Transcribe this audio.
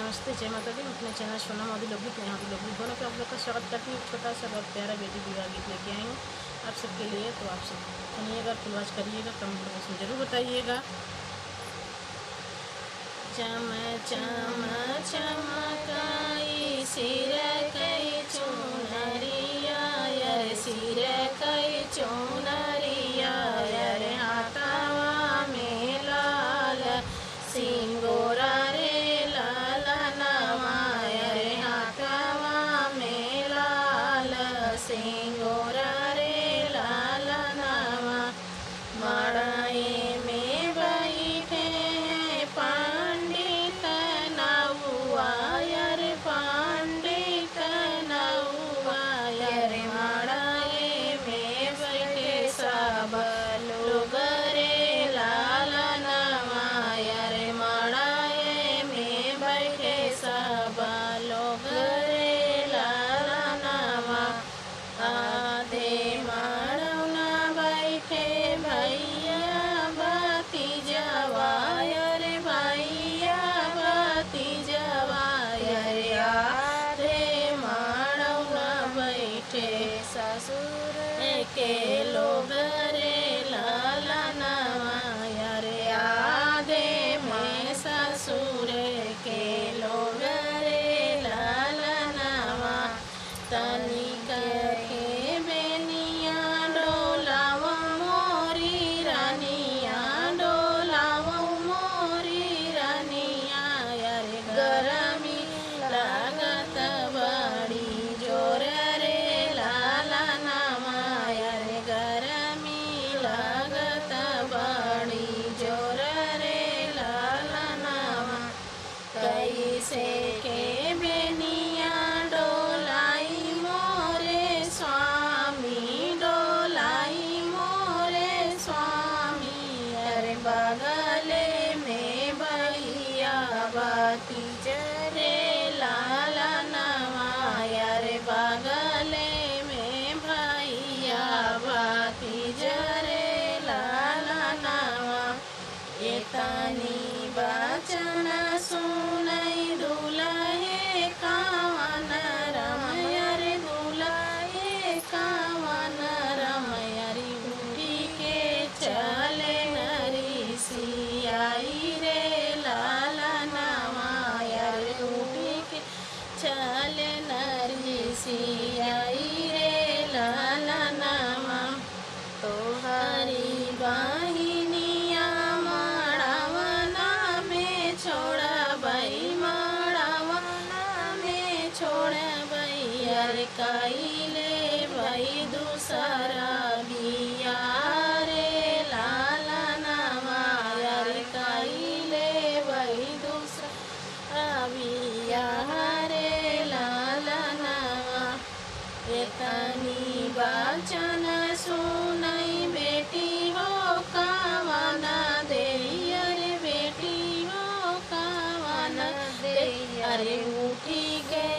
नमस्ते, जय माता दी। मैं अपने चैनल सोना मोदी लोकगीत दोनों पे आप लोग का स्वागत करती हूँ। छोटा सा बहुत प्यारा बेटी विवाह गीत लेके आई हूँ आप सबके लिए। तो आप सब सुनिएगा, फुलवाच करिएगा, कमेंट बॉक्स में ज़रूर बताइएगा। चम चम चमकाई सिर कई चुनरिया, रे सिर कई चुनरिया, रे हाथवा में लाल सिंगोरा रे लालनवा, रे हाथवा में लाल सिंगोरा रे लालनवा। मड़ाई में बैठे हैं पंडित नौआ, रे पंडित नौआ, रे मड़ाई में बैठे सब लोग रे लालनवा, रे मड़ाई में बैठे सब लोग रे लालनवा। आधे मड़ौना बैठे भैया भतीजवा, रे भैया भतीजवा, रे आधे मड़ौना बैठे ससुर के लोग रे लालनवा, रे आधे में ससुर के लोग रे लालनवा। तनिक के बेनिया डोलाव मोरी रानिया, डोलाव मोरी रानिया, रे गरमी लागत बड़ी जोर रे लालनवा, रे गरमी लागत बड़ी जोर रे लालनवा। कैसे के बेनिया डोलाई मोरे स्वामी, डोलाई मोरे स्वामी, अरे बगले में भैया भतीज रे लालनवा, रे बगले में भैया भतीज रे लालनवा। एतनी बचन सुनई दुलहे कावन रमय, रे दुलहे कावन रमय, रे उठी के चले नरी सियाई रे लालनवा, रे उठी के चले नरी सियाई रे लालनवा। तोहरी बहिनिया मड़वना में छोड़बई, मड़वना में छोड़बई, रे कैले भई दूसरा बिया रे लालनवा, रे कैले भई दूसरा बिया रे लालनवा। एतनी बचन सुनई बेटी हो कावन देई, रे बेटी हो कावन देई, अरे उठी गे